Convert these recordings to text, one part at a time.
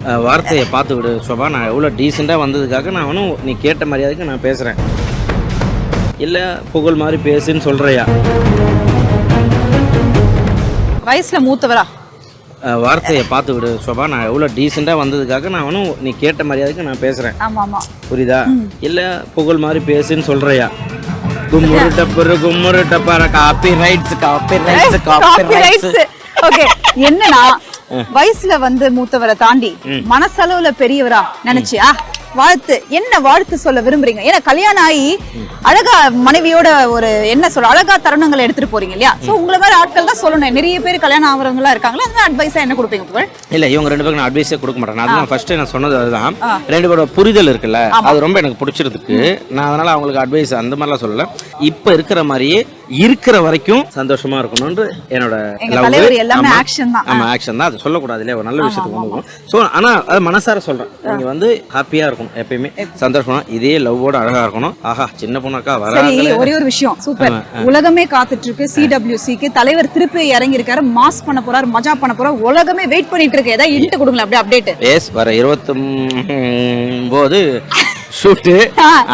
வார்த்தையை பார்த்து விடு சோபா. நான் எவ்வளோ டீசெண்டாக வந்ததுக்காக நான் ஒன்றும் நீ கேட்ட மரியாதைக்கு நான் பேசுகிறேன். இல்லை புகழ் மாதிரி பேசுன்னு சொல்கிறியா? வயசுல மூத்தவரா? வார்த்தையை பார்த்து விடு சோபா. நான் எவ்வளோ டீசெண்டாக வந்ததுக்காக நான் ஒன்றும் நீ கேட்ட மரியாதைக்கு நான் பேசுகிறேன். ஆமா ஆமா, புரியுதா? இல்லை புகழ் மாதிரி பேசுன்னு சொல்கிறியா? கும்முரு டப்பரு கும்முரு டப்பர copyrights copyrights copyrights. Okay, என்னன்னா வயசுல வந்து மூத்தவரை தாண்டி மனசளவுல பெரியவரா நினைச்சியா? வாழ்த்து, என்ன வாழ்த்து சொல்ல விரும்புறீங்க? ஏன்னா கல்யாணம் ஆகி அழகா மனைவியோட ஒரு என்ன சொல்ற அழகா தருணங்களை எடுத்துட்டு போறீங்க இல்லையா? சோ உங்களை மாதிரி ஆட்கள் தான் சொல்லணும். நிறைய பேர் கல்யாணம் ஆகிறவங்களா இருக்காங்களா, அந்த அட்வைஸா என்ன கொடுப்பீங்க புகழ்? இல்ல, இவங்க ரெண்டு பேருக்கு நான் அட்வைஸே கொடுக்க மாட்டேன். அதுதான் ஃபர்ஸ்ட் நான் சொன்னது. அதுதான் ரெண்டு பேரோட புரிதல் இருக்குல்ல, அது ரொம்ப எனக்கு பிடிச்சிருக்கு. நான் அதனால அவங்களுக்கு அட்வைஸ் அந்த மாதிரிலாம் சொல்லல. இப்ப இருக்கிற மாதிரியே இருக்கிற வரைக்கும் சந்தோஷமா இருக்கணும்னு என்னோட எல்லாமே ஆக்ஷன் தான். ஆமா, ஆக்ஷன் தான். அது சொல்லக்கூடாது இல்லையா? ஒரு நல்ல விஷயத்துக்கு வந்துடும். ஸோ ஆனா அது மனசார சொல்றேன், நீங்க வந்து ஹாப்பியா இருக்கணும், எப்பயுமே சந்தோஷமா, இதே லவ்வோட அழகா இருக்கணும். ஆஹா, சின்ன பொண்ணாக்கா வர. ஒரே ஒரு விஷயம் சூப்பர், உலகமே காத்துட்டு இருக்கு. CWCக்கு தலைவர் திருப்பி இறங்கி இருக்காரு, மாஸ் பண்ண போறாரு, மஜா பண்ண போறாரு, உலகமே வெயிட் பண்ணிட்டு இருக்கு. ஏதாவது இன்ட் கொடுங்களா அப்படியே அப்டேட்? எஸ், வர 29 ஷூட்டு.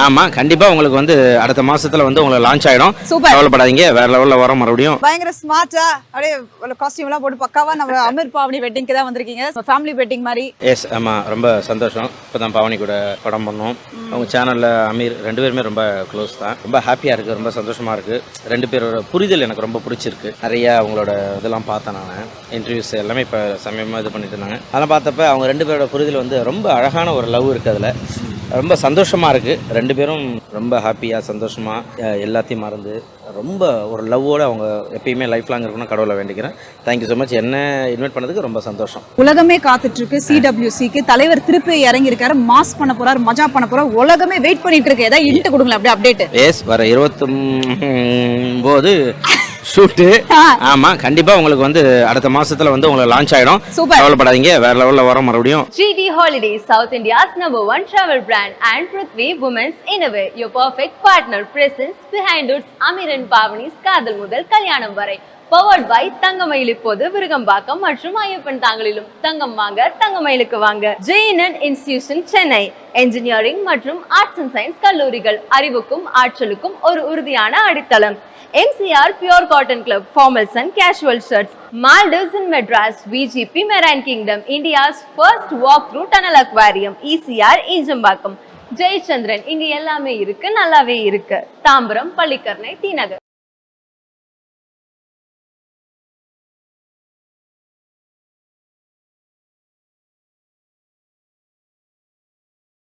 ஆமா, கண்டிப்பா உங்களுக்கு வந்து அடுத்த மாசத்துல வந்து உங்களுக்கு லான்ச் ஆயிடும். கவலைப்படாதீங்க, வேற லெவல்ல வரோம். மறுபடியும் பயங்கர ஸ்மார்ட்டா அப்படியே காஸ்டியூம் எல்லாம் போட்டு பக்காவா நம்ம அமீர் பாவனி வெட்டிங்க்கு தான் வந்திருக்கீங்க. ஃபேமிலி வெட்டிங் மாதிரி. எஸ், ஆமா, ரொம்ப சந்தோஷம். இப்பதான் பாவனி கூட படம் பண்ணோம். அவங்க சேனல்ல அமீர் ரெண்டு பேருமே ரொம்ப க்ளோஸ் தான். ரொம்ப ஹாப்பியா இருக்கு, ரொம்ப சந்தோஷமா இருக்கு. ரெண்டு பேரோட புரிதல் எனக்கு ரொம்ப பிடிச்சிருக்கு. நிறைய அவங்களோட இதெல்லாம் பார்த்தேன் நான், இன்டர்வியூஸ் எல்லாமே இப்ப சமயமா இது பண்ணிட்டு இருந்தாங்க. அதெல்லாம் பார்த்தப்ப அவங்க ரெண்டு பேரோட புரிதல் வந்து ரொம்ப அழகான ஒரு லவ் இருக்கு. அதுல ரொம்ப சந்தோஷமா இருக்கு. ரெண்டு பேரும் ரொம்ப ஹாப்பியா சந்தோஷமா எல்லாத்தையும் மறந்து ரொம்ப ஒரு லவ்வோட அவங்க எப்பயுமே லைஃப் லாங் இருக்கணும்னு கடவுளை வேண்டிக்கிறேன். Thank you so much. என்ன இன்வைட் பண்ணதுக்கு ரொம்ப சந்தோஷம். உலகமே காத்துட்டு இருக்கு. CWCக்கு தலைவர் திருப்பி இறங்கி இருக்காரு, மாஸ் பண்ண போறாரு, மஜா பண்ண போறாரு, உலகமே வெயிட் பண்ணிட்டு இருக்கு. ஏதாவது இன்ட் கொடுங்களா அப்படியே அப்டேட்? எஸ், வர 29 ஷூட்டு. ஆமா, கண்டிப்பா உங்களுக்கு வந்து அடுத்த மாசத்துல வந்து உங்களுக்கு லான்ச் ஆயிடும். கவலைப்படாதீங்க, வேற லெவல்ல வரோம். மறுபடியும் 3D Holidays, South India's #1 travel brand, and Prithvi Women's Innerwear, your perfect partner. Presence behind its Amir and Pavani's காதல் முதல் கல்யாணம் வரை. Powered by தங்கமயில். இப்போது விருகம்பாக்கம் மற்றும் ஐயப்பன் தாங்கலிலும். தங்கம் வாங்க தங்கமயிலுக்கு வாங்க. JNN Institution Chennai. என்ஜினியரிங் மற்றும் ஆர்ட்ஸ் அண்ட் சயின்ஸ் கல்லூரிகள். அறிவுக்கும் ஆற்றலுக்கும் ஒரு உறுதியான அடித்தளம். MCR Pure Cotton Club, formals and casual shirts. Maldives in Madras, VGP Marine Kingdom, India's first walk-through tunnel aquarium. ECR Injambakkam. Jayachandran, இங்க எல்லாமே இருக்கு, நல்லாவே இருக்கு. தாம்பரம், பள்ளிக்கரணை, டி நகர்.